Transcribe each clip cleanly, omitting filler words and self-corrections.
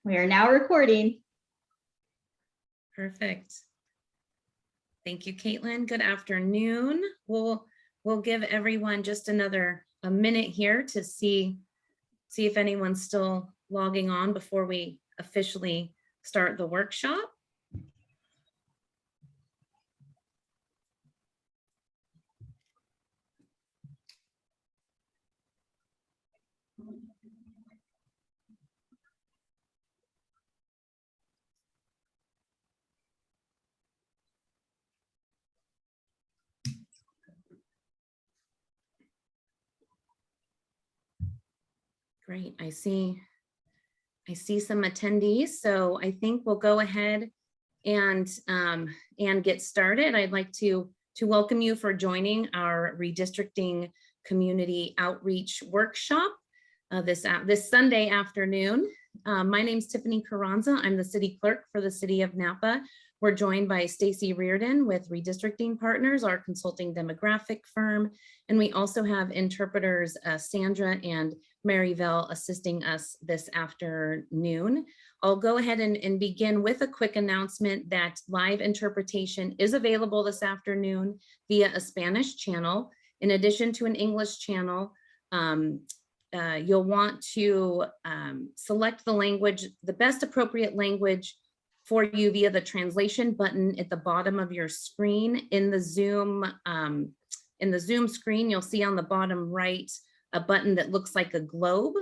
We are now recording. Perfect. Thank you, Caitlin. Good afternoon. We'll give everyone just a minute here to see if anyone's still logging on before we officially start the workshop. Great, I see some attendees, so I think we'll go ahead and get started. I'd like to welcome you for joining our Redistricting Community Outreach Workshop this Sunday afternoon. My name is Tiffany Carranza. I'm the City Clerk for the City of Napa. We're joined by Stacy Reardon with Redistricting Partners, our consulting demographic firm. And we also have interpreters Sandra and Maryville assisting us this afternoon. I'll go ahead and begin with a quick announcement that live interpretation is available this afternoon via a Spanish channel. In addition to an English channel, you'll want to select the language, the best appropriate language for you via the translation button at the bottom of your screen. In the Zoom screen, you'll see on the bottom right a button that looks like a globe,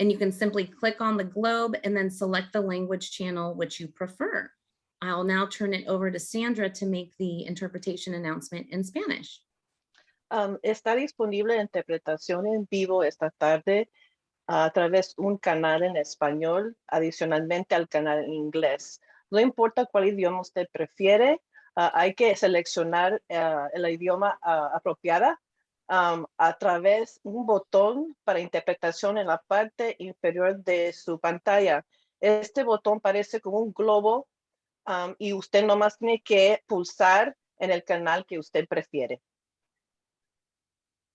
and you can simply click on the globe and then select the language channel which you prefer. I'll now turn it over to Sandra to make the interpretation announcement in Spanish. Está disponible la interpretación en vivo esta tarde a través de un canal en español, adicionalmente al canal en inglés. No importa cuál idioma usted prefiere, hay que seleccionar el idioma apropiado a través de un botón para interpretación en la parte inferior de su pantalla. Este botón parece como un globo y usted nomás tiene que pulsar en el canal que usted prefiere.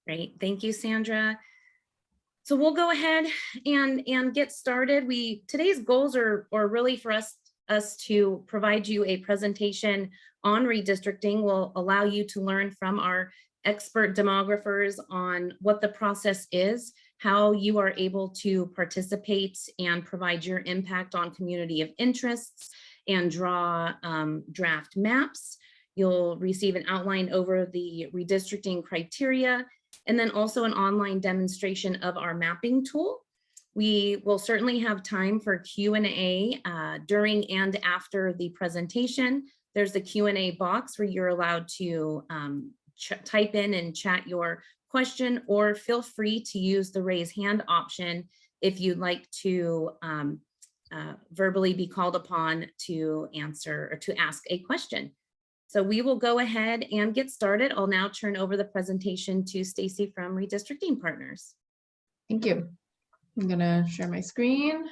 Great, thank you, Sandra. So we'll go ahead and get started. Today's goals are really for us to provide you a presentation on redistricting. Will allow you to learn from our expert demographers on what the process is, how you are able to participate and provide your impact on community of interests, and draw draft maps. You'll receive an outline over the redistricting criteria, and then also an online demonstration of our mapping tool. We will certainly have time for Q&A during and after the presentation. There's the Q&A box where you're allowed to type in and chat your question, or feel free to use the raise hand option if you'd like to verbally be called upon to answer or to ask a question. So we will go ahead and get started. I'll now turn over the presentation to Stacy from Redistricting Partners. Thank you. I'm gonna share my screen.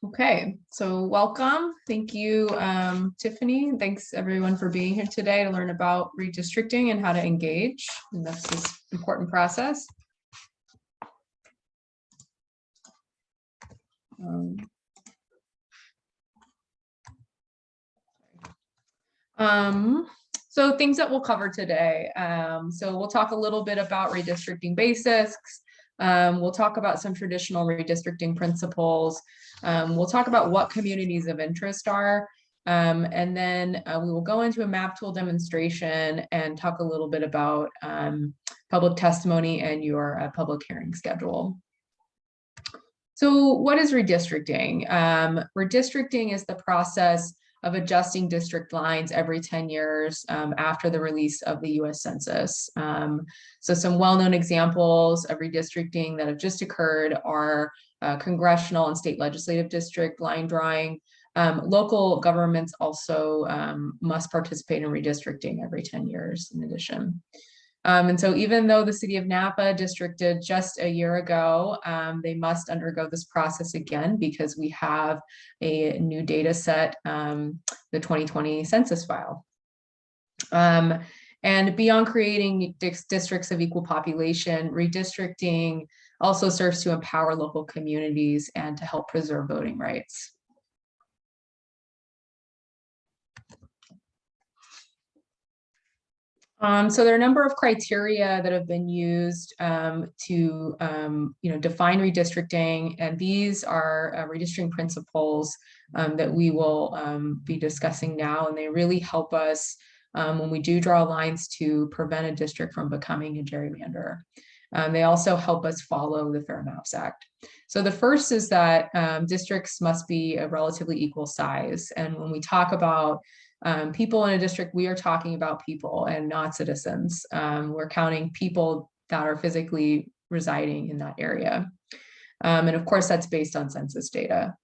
Okay, so welcome. Thank you, Tiffany. Thanks everyone for being here today to learn about redistricting and how to engage. And that's this important process. So things that we'll cover today. So we'll talk a little bit about redistricting basics. We'll talk about some traditional redistricting principles. We'll talk about what communities of interest are. And then we will go into a map tool demonstration and talk a little bit about public testimony and your public hearing schedule. So what is redistricting? Redistricting is the process of adjusting district lines every 10 years after the release of the US Census. So some well-known examples of redistricting that have just occurred are congressional and state legislative district line drawing. Local governments also must participate in redistricting every 10 years in addition. And so even though the City of Napa districted just a year ago, they must undergo this process again because we have a new data set, the 2020 census file. And beyond creating districts of equal population, redistricting also serves to empower local communities and to help preserve voting rights. So there are a number of criteria that have been used to define redistricting, and these are redistricting principles that we will be discussing now, and they really help us when we do draw lines to prevent a district from becoming a gerrymander. They also help us follow the Fair Maps Act. So the first is that districts must be a relatively equal size, and when we talk about people in a district, we are talking about people and not citizens. We're counting people that are physically residing in that area. And of course, that's based on census data.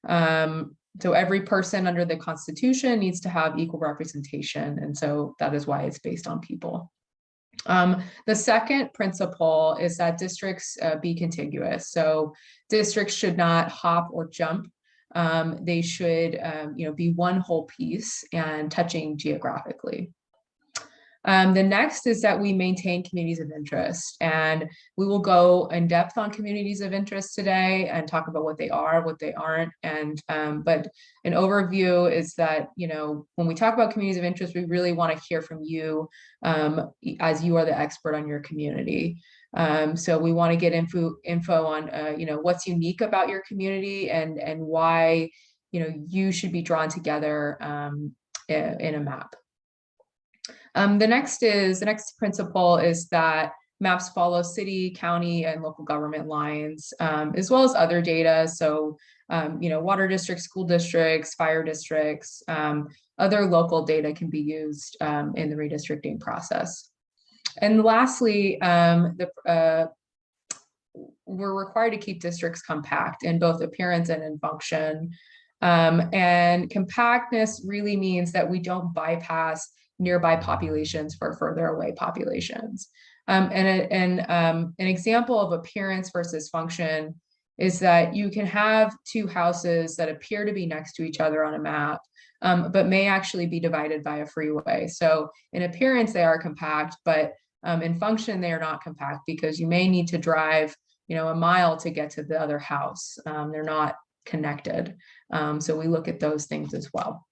So every person under the Constitution needs to have equal representation. And so that is why it's based on people. The second principle is that districts be contiguous. So districts should not hop or jump. They should be one whole piece and touching geographically. The next is that we maintain communities of interest, and we will go in depth on communities of interest today and talk about what they are, what they aren't. And but an overview is that, when we talk about communities of interest, we really want to hear from you as you are the expert on your community. So we want to get info on what's unique about your community and why you should be drawn together in a map. The next principle is that maps follow city, county, and local government lines, as well as other data. So, water districts, school districts, fire districts, other local data can be used in the redistricting process. And lastly, we're required to keep districts compact in both appearance and in function. And compactness really means that we don't bypass nearby populations for further away populations. An example of appearance versus function is that you can have two houses that appear to be next to each other on a map, but may actually be divided by a freeway. So in appearance, they are compact, but in function, they are not compact because you may need to drive, a mile to get to the other house. They're not connected. So we look at those things as well.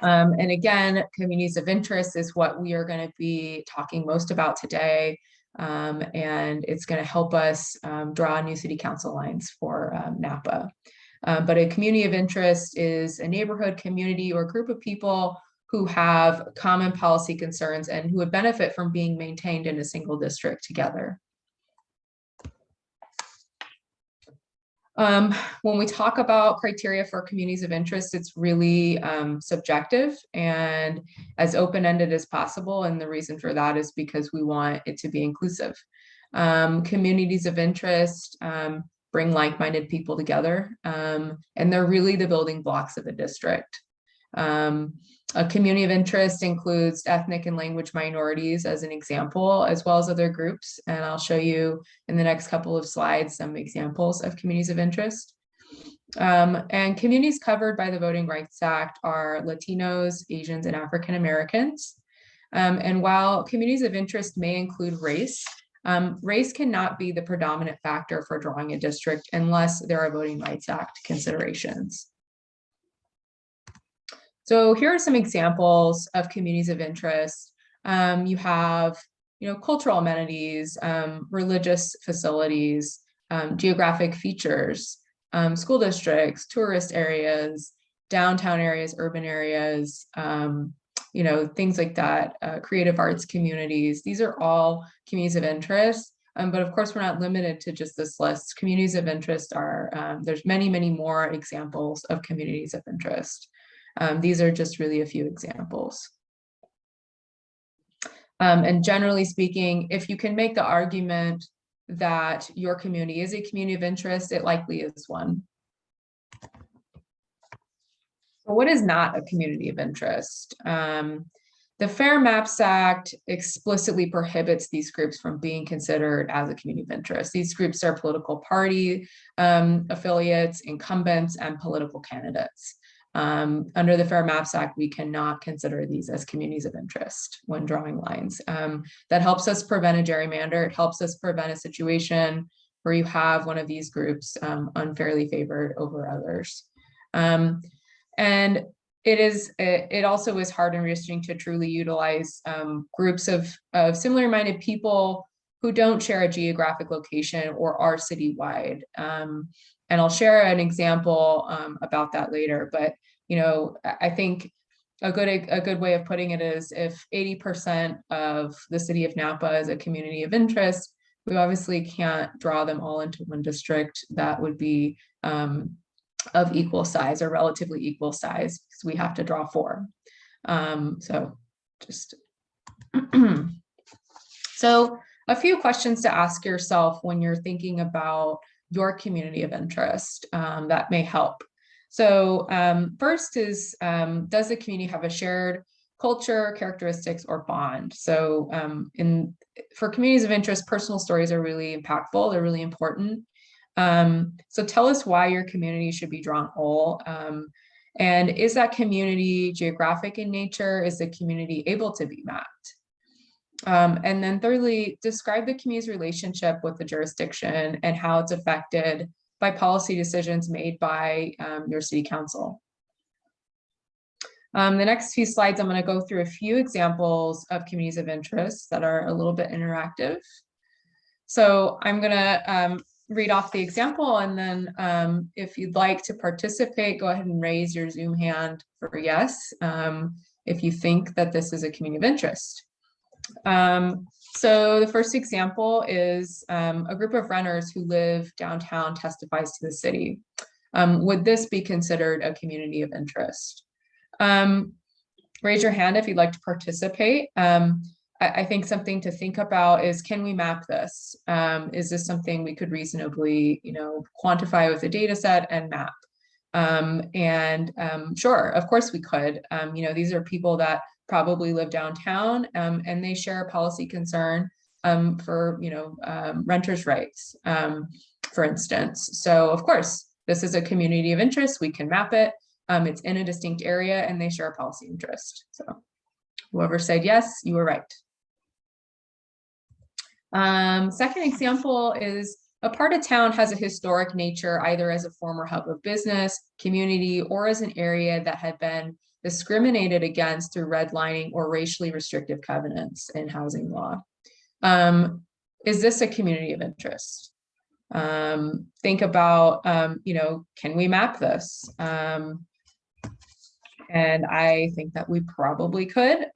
And again, communities of interest is what we are going to be talking most about today. And it's going to help us draw new city council lines for Napa. But a community of interest is a neighborhood, community, or group of people who have common policy concerns and who would benefit from being maintained in a single district together. When we talk about criteria for communities of interest, it's really subjective and as open-ended as possible. And the reason for that is because we want it to be inclusive. Communities of interest bring like-minded people together, and they're really the building blocks of a district. A community of interest includes ethnic and language minorities as an example, as well as other groups. And I'll show you in the next couple of slides some examples of communities of interest. And communities covered by the Voting Rights Act are Latinos, Asians, and African Americans. And while communities of interest may include race, race cannot be the predominant factor for drawing a district unless there are Voting Rights Act considerations. So here are some examples of communities of interest. You have, cultural amenities, religious facilities, geographic features, school districts, tourist areas, downtown areas, urban areas, things like that, creative arts communities. These are all communities of interest. But of course, we're not limited to just this list. Communities of interest are, there's many, many more examples of communities of interest. These are just really a few examples. And generally speaking, if you can make the argument that your community is a community of interest, it likely is one. So what is not a community of interest? The Fair Maps Act explicitly prohibits these groups from being considered as a community of interest. These groups are political party affiliates, incumbents, and political candidates. Under the Fair Maps Act, we cannot consider these as communities of interest when drawing lines. That helps us prevent a gerrymander. It helps us prevent a situation where you have one of these groups unfairly favored over others. And it also is hard and redistricting to truly utilize groups of similar-minded people who don't share a geographic location or are citywide. And I'll share an example about that later. But I think a good way of putting it is, if 80% of the city of Napa is a community of interest, we obviously can't draw them all into one district that would be of equal size or relatively equal size, because we have to draw 4. So a few questions to ask yourself when you're thinking about your community of interest that may help. So first is, does the community have a shared culture, characteristics, or bond? So for communities of interest, personal stories are really impactful. They're really important. So tell us why your community should be drawn whole. And is that community geographic in nature? Is the community able to be mapped? And then thirdly, describe the community's relationship with the jurisdiction and how it's affected by policy decisions made by your city council. The next few slides, I'm going to go through a few examples of communities of interest that are a little bit interactive. So I'm going to read off the example, and then if you'd like to participate, go ahead and raise your Zoom hand for yes, if you think that this is a community of interest. So the first example is a group of renters who live downtown testifies to the city. Would this be considered a community of interest? Raise your hand if you'd like to participate. I think something to think about is, can we map this? Is this something we could reasonably, quantify with a data set and map? Sure, of course we could. These are people that probably live downtown, and they share a policy concern for renters' rights, for instance. So of course, this is a community of interest. We can map it. It's in a distinct area, and they share a policy interest. So whoever said yes, you were right. Second example is, a part of town has a historic nature, either as a former hub of business, community, or as an area that had been discriminated against through redlining or racially restrictive covenants in housing law. Is this a community of interest? Think about, can we map this? And I think that we probably could.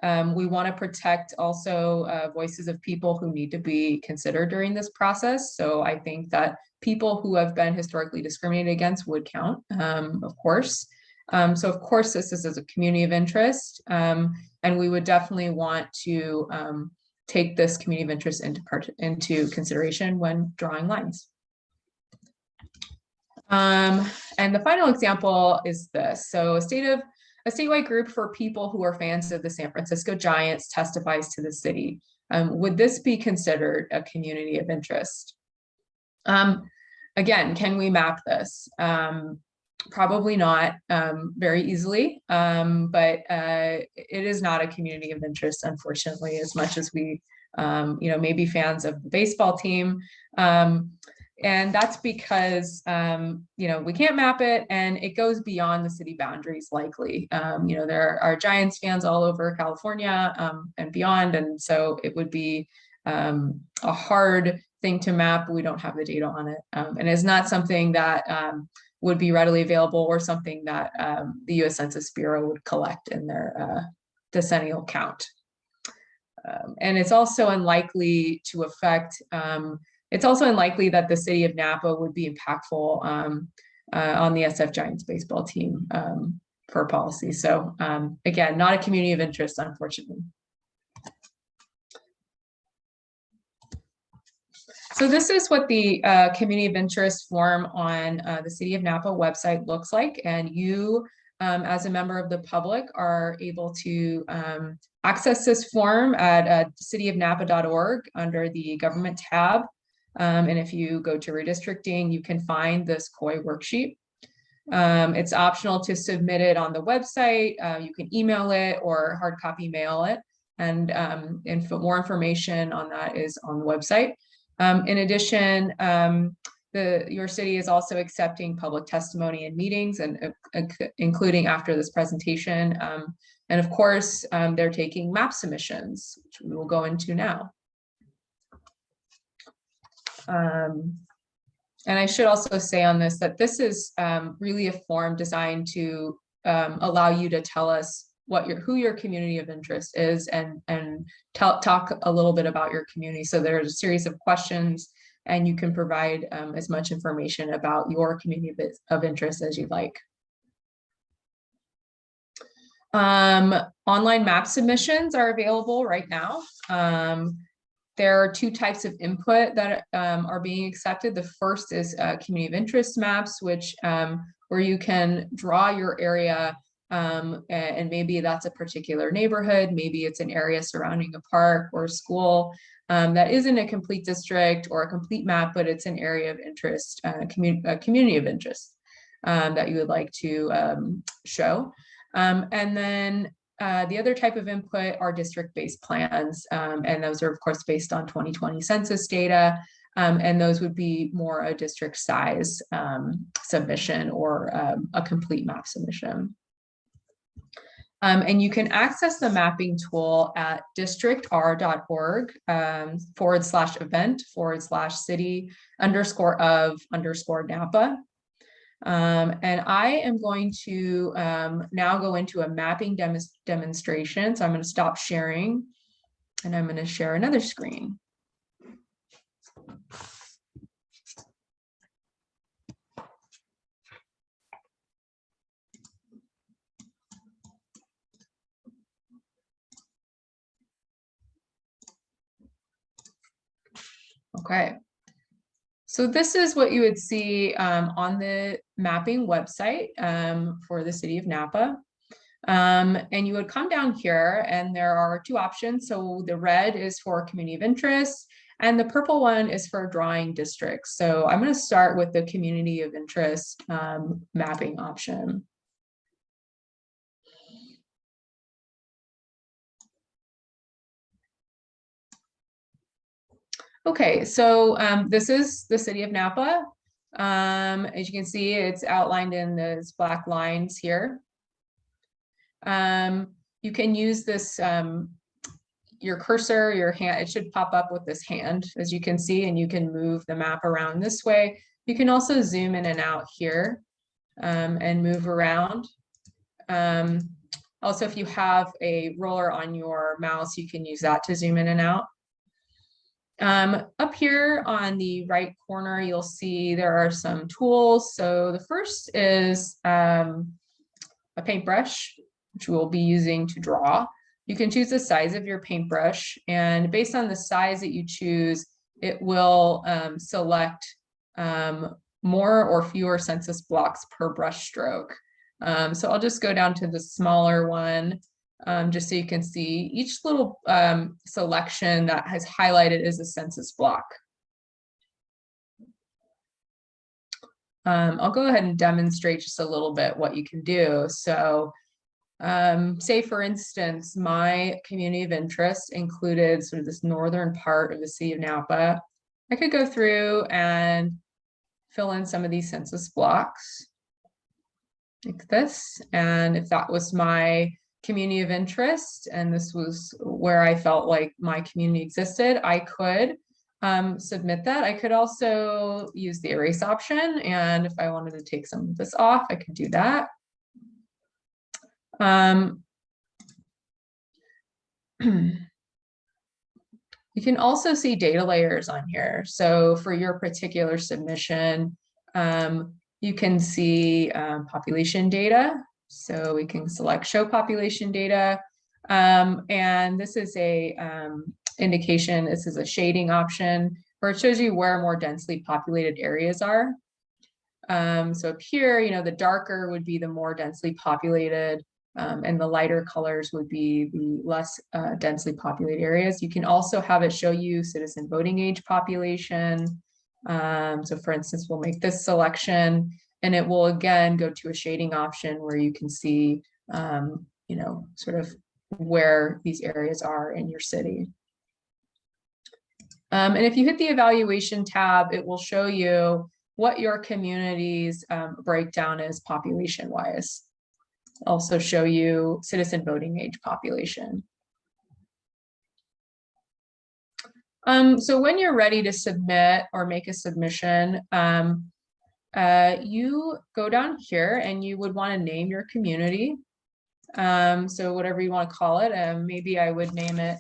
We want to protect also voices of people who need to be considered during this process. So I think that people who have been historically discriminated against would count, of course. So of course, this is a community of interest, and we would definitely want to take this community of interest into consideration when drawing lines. And the final example is this. So a statewide group for people who are fans of the San Francisco Giants testifies to the city. Would this be considered a community of interest? Again, can we map this? Probably not very easily, but it is not a community of interest, unfortunately, as much as we, may be fans of the baseball team. And that's because, we can't map it, and it goes beyond the city boundaries likely. There are Giants fans all over California and beyond, and so it would be a hard thing to map. We don't have the data on it, and it's not something that would be readily available, or something that the U.S. Census Bureau would collect in their decennial count. And it's also unlikely to affect, it's also unlikely that the city of Napa would be impactful on the SF Giants baseball team for policy. So again, not a community of interest, unfortunately. So this is what the community of interest form on the City of Napa website looks like. And you, as a member of the public, are able to access this form at cityofnapa.org under the government tab. And if you go to redistricting, you can find this COI worksheet. It's optional to submit it on the website. You can email it or hard copy mail it. And more information on that is on the website. In addition, your city is also accepting public testimony in meetings and including after this presentation. And of course, they're taking map submissions, which we will go into now. And I should also say on this that this is really a form designed to allow you to tell us who your community of interest is and talk a little bit about your community. So there's a series of questions and you can provide as much information about your community of interest as you'd like. Online map submissions are available right now. There are two types of input that are being accepted. The first is community of interest maps, which where you can draw your area, and maybe that's a particular neighborhood, maybe it's an area surrounding a park or a school that isn't a complete district or a complete map, but it's an area of interest, a community of interest that you would like to show. And then the other type of input are district-based plans, and those are of course based on 2020 census data, and those would be more a district size submission or a complete map submission. And you can access the mapping tool at districtr.org/event/city_of_Napa. And I am going to now go into a mapping demonstration. So I'm going to stop sharing and I'm going to share another screen. Okay. So this is what you would see on the mapping website for the City of Napa. And you would come down here and there are two options. So the red is for community of interest and the purple one is for drawing districts. So I'm going to start with the community of interest mapping option. Okay, so this is the City of Napa. As you can see, it's outlined in those black lines here. You can use this, your cursor, your hand, it should pop up with this hand, as you can see, and you can move the map around this way. You can also zoom in and out here and move around. Also, if you have a roller on your mouse, you can use that to zoom in and out. Up here on the right corner, you'll see there are some tools. So the first is a paintbrush, which we'll be using to draw. You can choose the size of your paintbrush, and based on the size that you choose, it will select more or fewer census blocks per brush stroke. So I'll just go down to the smaller one. Just so you can see each little selection that has highlighted is a census block. I'll go ahead and demonstrate just a little bit what you can do. So say for instance, my community of interest included sort of this northern part of the City of Napa. I could go through and fill in some of these census blocks like this. And if that was my community of interest and this was where I felt like my community existed, I could submit that. I could also use the erase option, and if I wanted to take some of this off, I could do that. You can also see data layers on here. So for your particular submission, you can see population data. So we can select show population data. And this is a indication, this is a shading option where it shows you where more densely populated areas are. So up here, you know, the darker would be the more densely populated, and the lighter colors would be the less densely populated areas. You can also have it show you citizen voting age population. So for instance, we'll make this selection. and it will again go to a shading option where you can see, you know, sort of where these areas are in your city. And if you hit the evaluation tab, it will show you what your community's breakdown is population-wise. Also show you citizen voting age population. So when you're ready to submit or make a submission, you go down here and you would want to name your community. So whatever you want to call it, maybe I would name it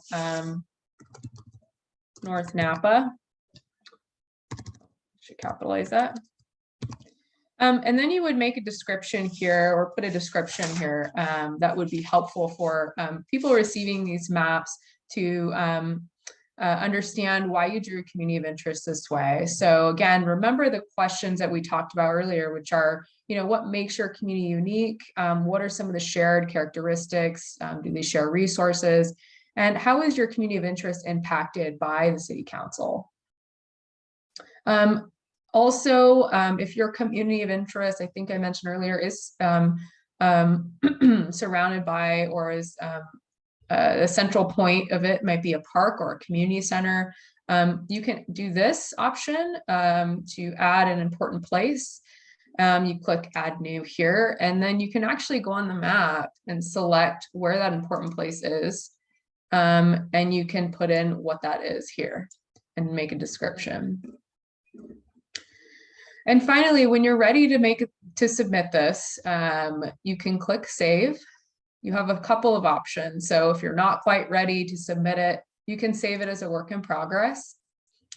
North Napa. Should capitalize that. And then you would make a description here or put a description here that would be helpful for people receiving these maps to understand why you drew a community of interest this way. So again, remember the questions that we talked about earlier, which are, you know, what makes your community unique? What are some of the shared characteristics? Do they share resources? And how is your community of interest impacted by the city council? Also, if your community of interest, I think I mentioned earlier, is surrounded by or is a central point of it might be a park or a community center, you can do this option to add an important place. You click add new here, and then you can actually go on the map and select where that important place is. And you can put in what that is here and make a description. And finally, when you're ready to submit this, you can click save. You have a couple of options. So if you're not quite ready to submit it, you can save it as a work in progress.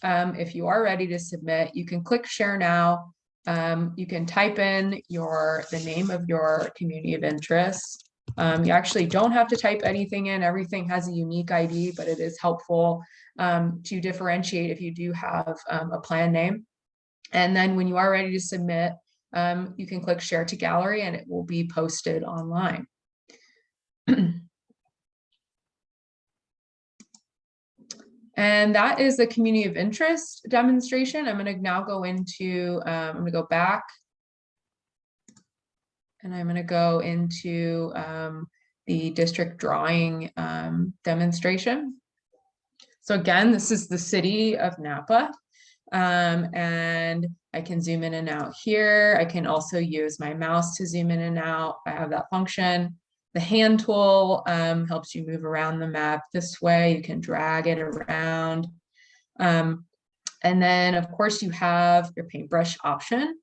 If you are ready to submit, you can click share now. You can type in the name of your community of interest. You actually don't have to type anything in. Everything has a unique ID, but it is helpful to differentiate if you do have a plan name. And then when you are ready to submit, you can click share to gallery and it will be posted online. And that is the community of interest demonstration. I'm going to now go into, I'm going to go back and I'm going to go into the district drawing demonstration. So again, this is the city of Napa. And I can zoom in and out here. I can also use my mouse to zoom in and out. I have that function. The hand tool helps you move around the map this way. You can drag it around. And then, of course, you have your paintbrush option.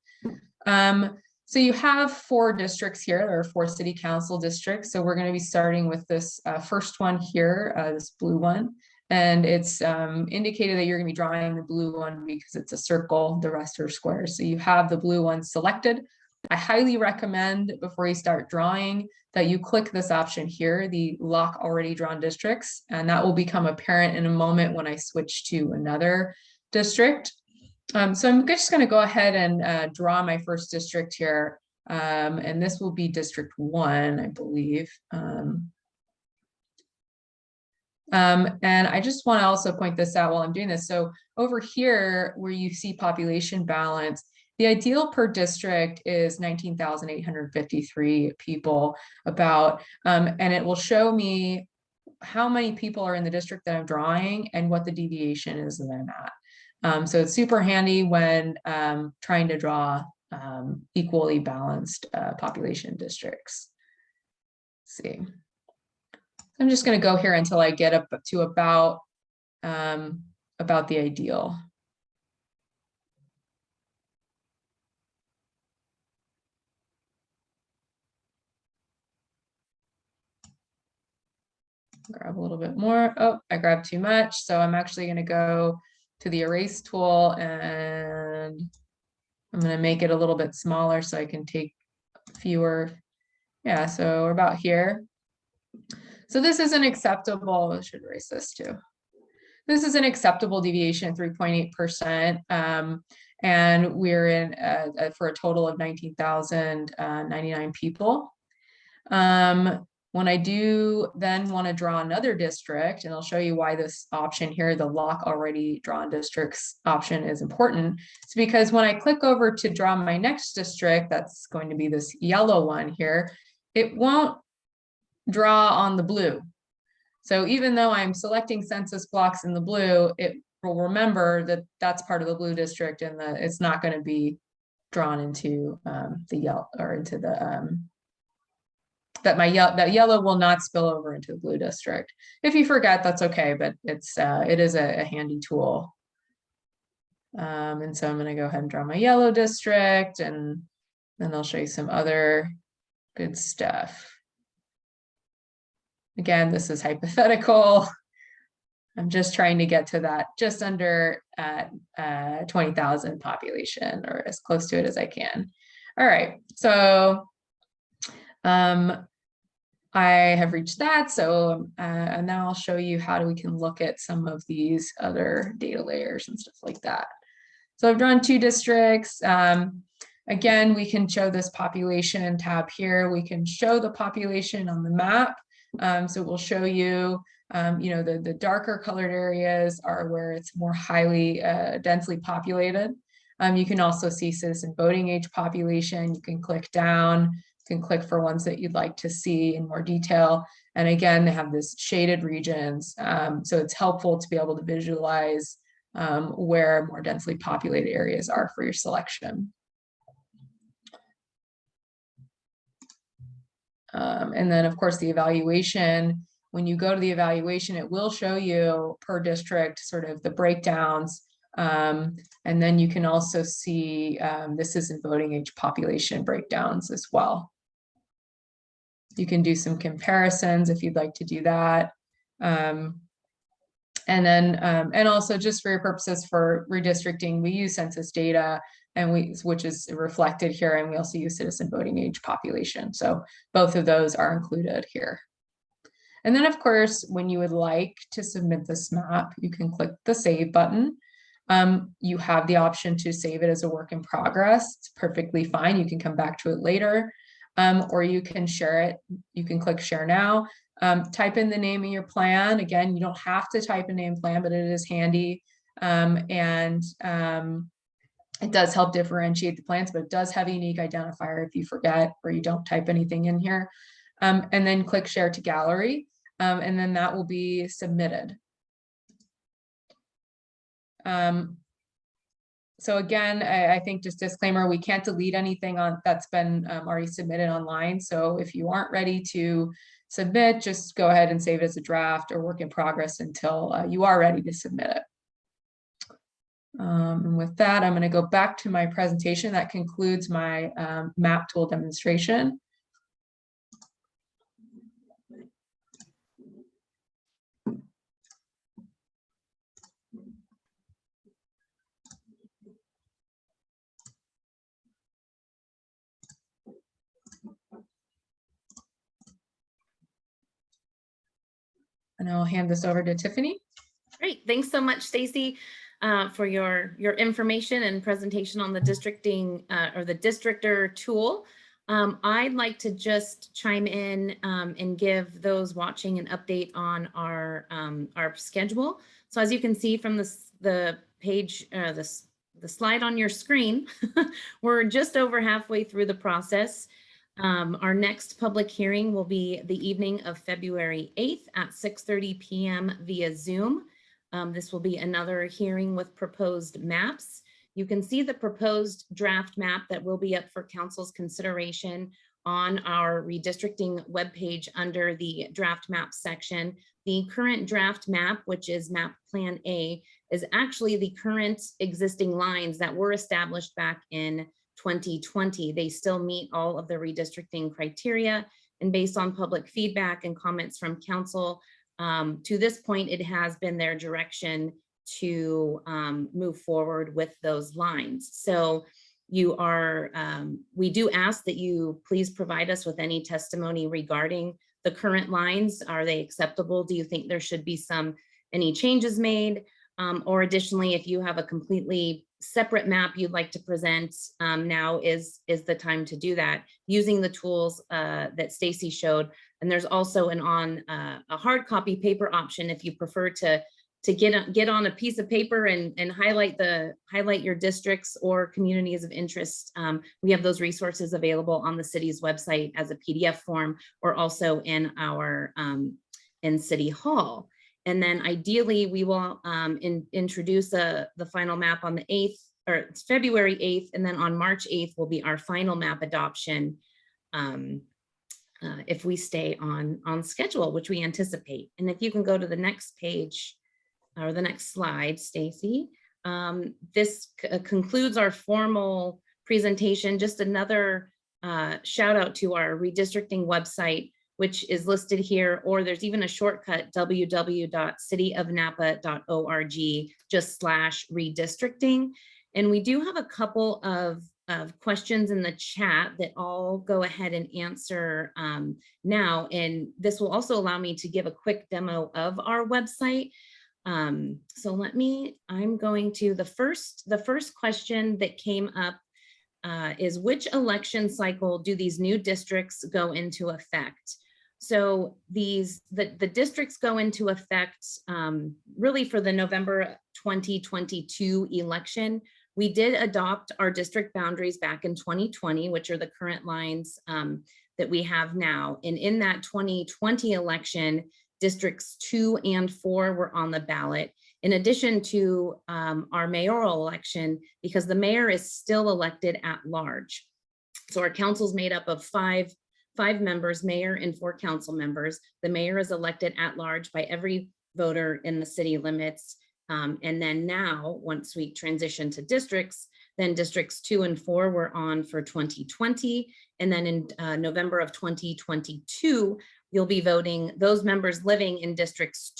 So you have 4 districts here. There are 4 city council districts. So we're going to be starting with this first one here, this blue one. And it's indicated that you're going to be drawing the blue one because it's a circle. The rest are squares. So you have the blue one selected. I highly recommend before you start drawing that you click this option here, the lock already drawn districts, and that will become apparent in a moment when I switch to another district. So I'm just going to go ahead and draw my first district here, and this will be District 1, I believe. And I just want to also point this out while I'm doing this. So over here where you see population balance, the ideal per district is 19,853 people about, and it will show me how many people are in the district that I'm drawing and what the deviation is that I'm at. So it's super handy when trying to draw equally balanced population districts. Let's see. I'm just going to go here until I get up to about the ideal. Grab a little bit more. Oh, I grabbed too much. So I'm actually going to go to the erase tool and I'm going to make it a little bit smaller so I can take fewer. Yeah, so we're about here. So this is an acceptable, I should erase this too. This is an acceptable deviation, 3.8%. And we're in for a total of 19,099 people. When When I do then want to draw another district, and I'll show you why this option here, the lock already drawn districts option, is important. It's because when I click over to draw my next district, that's going to be this yellow one here, it won't draw on the blue. So even though I'm selecting census blocks in the blue, it will remember that that's part of the blue district, and that it's not going to be drawn into the yellow, or into the that yellow will not spill over into the blue district. If you forget, that's okay, but it is a handy tool. And so I'm going to go ahead and draw my yellow district, and then I'll show you some other good stuff. Again, this is hypothetical. I'm just trying to get to that just under 20,000 population, or as close to it as I can. All right, so I have reached that. So and now I'll show you how we can look at some of these other data layers and stuff like that. So I've drawn 2 districts. Again, we can show this population tab here. We can show the population on the map. So we'll show you, the darker colored areas are where it's more highly densely populated. You can also see citizen voting age population. You can click down, you can click for ones that you'd like to see in more detail. And again, they have this shaded regions. So it's helpful to be able to visualize where more densely populated areas are for your selection. And then of course the evaluation, when you go to the evaluation, it will show you per district sort of the breakdowns. And then you can also see this is in voting age population breakdowns as well. You can do some comparisons if you'd like to do that. And then, and also just for your purposes for redistricting, we use census data, and which is reflected here, and we also use citizen voting age population. So both of those are included here. And then of course, when you would like to submit this map, you can click the save button. You have the option to save it as a work in progress. It's perfectly fine. You can come back to it later, or you can share it. You can click share now. Type in the name of your plan. Again, you don't have to type a name plan, but it is handy. It does help differentiate the plans, but it does have a unique identifier if you forget or you don't type anything in here. And then click share to gallery, and then that will be submitted. So again, I think just disclaimer, we can't delete anything that's been already submitted online. So if you aren't ready to submit, just go ahead and save it as a draft or work in progress until you are ready to submit it. And with that, I'm going to go back to my presentation. That concludes my map tool demonstration. And I'll hand this over to Tiffany. Great, thanks so much, Stacy, for your information and presentation on the districting or the districtor tool. I'd like to just chime in and give those watching an update on our schedule. So as you can see from the page, the slide on your screen, we're just over halfway through the process. Our next public hearing will be the evening of February 8th at 6:30 p.m. via Zoom. This will be another hearing with proposed maps. You can see the proposed draft map that will be up for council's consideration on our redistricting webpage under the draft map section. The current draft map, which is map plan A, is actually the current existing lines that were established back in 2020. They still meet all of the redistricting criteria, and based on public feedback and comments from council, to this point, it has been their direction to move forward with those lines. So you are, we do ask that you please provide us with any testimony regarding the current lines. Are they acceptable? Do you think there should be any changes made? Or additionally, if you have a completely separate map you'd like to present, now is the time to do that using the tools that Stacy showed. And there's also a hard copy paper option if you prefer to get on a piece of paper and highlight your districts or communities of interest. We have those resources available on the city's website as a PDF form, or also in our in City Hall. And then ideally we will introduce the final map on the 8th, or it's February 8th, and then on March 8th will be our final map adoption, if we stay on schedule, which we anticipate. And if you can go to the next page, or the next slide, Stacy. This concludes our formal presentation. Just another shout out to our redistricting website, which is listed here, or there's even a shortcut, www.cityofnapa.org, just /redistricting. And we do have a couple of questions in the chat that I'll go ahead and answer now. And this will also allow me to give a quick demo of our website. So I'm going to, the first question that came up is, which election cycle do these new districts go into effect? So the districts go into effect really for the November 2022 election. We did adopt our district boundaries back in 2020, which are the current lines that we have now. And in that 2020 election, districts 2 and 4 were on the ballot, in addition to our mayoral election, because the mayor is still elected at large. So our council is made up of five members, mayor and 4 council members. The mayor is elected at large by every voter in the city limits. And then now, once we transition to districts, then districts 2 and 4 were on for 2020. And then in November of 2022, you'll be voting, those members living in districts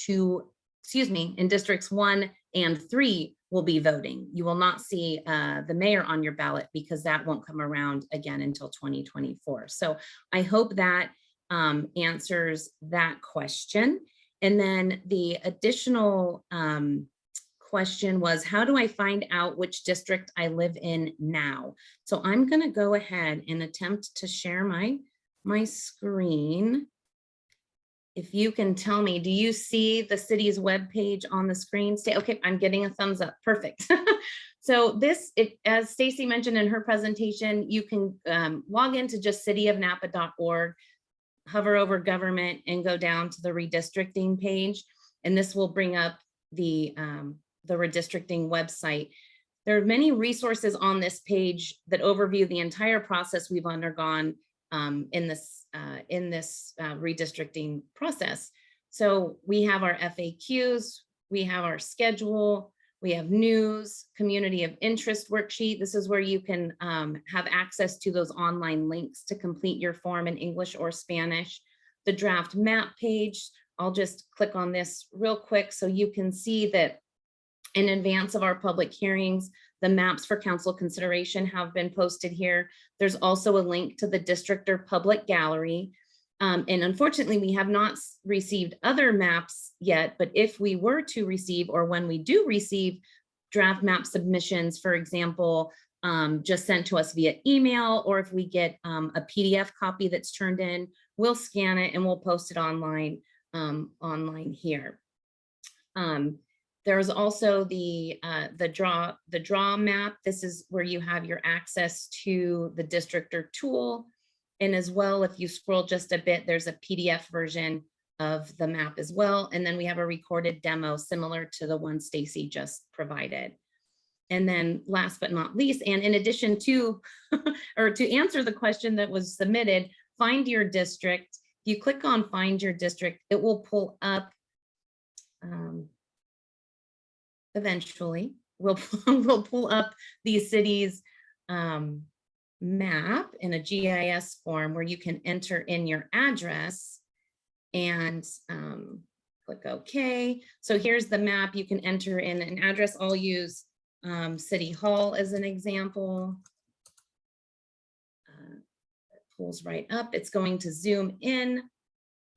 1 and 3 will be voting. You will not see the mayor on your ballot, because that won't come around again until 2024. So I hope that answers that question. And then the additional question was, how do I find out which district I live in now? So I'm going to go ahead and attempt to share my screen. If you can tell me, do you see the city's webpage on the screen? Okay, I'm getting a thumbs up. Perfect. So as Stacy mentioned in her presentation, you can log into just cityofnapa.org, hover over government, and go down to the redistricting page. And this will bring up the redistricting website. There are many resources on this page that overview the entire process we've undergone in this redistricting process. So we have our FAQs, we have our schedule, we have news, community of interest worksheet. This is where you can have access to those online links to complete your form in English or Spanish. The draft map page, I'll just click on this real quick so you can see that in advance of our public hearings, the maps for council consideration have been posted here. There's also a link to the district or public gallery. And unfortunately, we have not received other maps yet, but if we were to receive, or when we do receive draft map submissions, for example, just sent to us via email, or if we get a PDF copy that's turned in, we'll scan it and we'll post it online here. There's also the draw map. This is where you have your access to the districtor tool. And as well, if you scroll just a bit, there's a PDF version of the map as well. And then we have a recorded demo similar to the one Stacy just provided. And then last but not least, and in addition to, or to answer the question that was submitted, find your district. If you click on find your district, it will pull up, eventually, we'll pull up the city's map in a GIS form where you can enter in your address and click OK. So here's the map. You can enter in an address. I'll use City Hall as an example. It pulls right up. It's going to zoom in.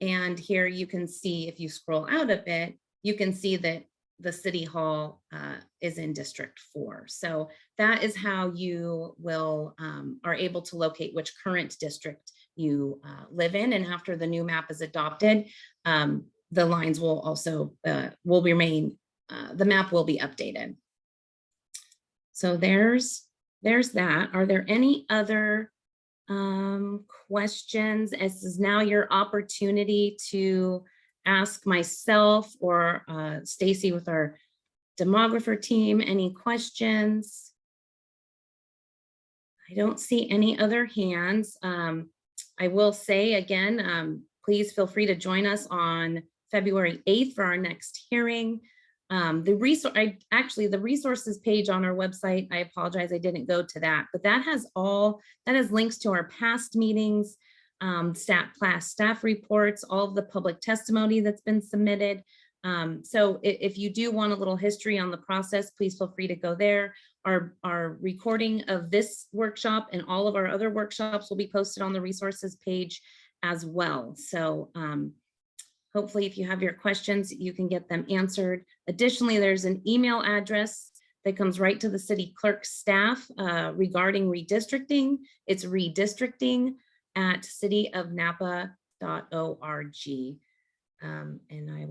And here you can see, if you scroll out a bit, you can see that the city hall is in District 4. So that is how you will are able to locate which current district you live in. And after the new map is adopted, the lines will also will remain, the map will be updated. So there's that. Are there any other questions? This is now your opportunity to ask myself or Stacy with our demographer team any questions. I don't see any other hands. I will say again, please feel free to join us on February 8th for our next hearing. The resources page on our website, I apologize, I didn't go to that, but that has links to our past meetings, staff reports, all of the public testimony that's been submitted. So if you do want a little history on the process, please feel free to go there. Our recording of this workshop and all of our other workshops will be posted on the resources page as well. So hopefully if you have your questions, you can get them answered. Additionally, there's an email address that comes right to the city clerk staff regarding redistricting. It's redistricting@cityofnapa.org. And I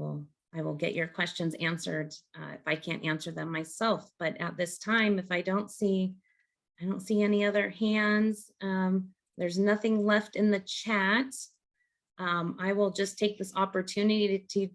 will get your questions answered if I can't answer them myself. But at this time, if I don't see any other hands, there's nothing left in the chat. I will just take this opportunity to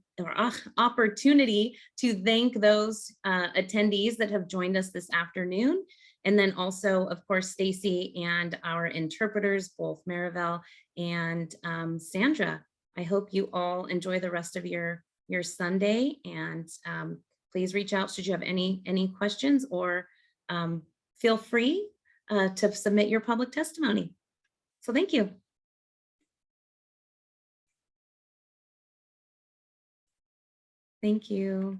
thank those attendees that have joined us this afternoon. And then also, of course, Stacy and our interpreters, both Maribel and Sandra. I hope you all enjoy the rest of your Sunday, and please reach out should you have any questions, or feel free to submit your public testimony. So thank you. Thank you.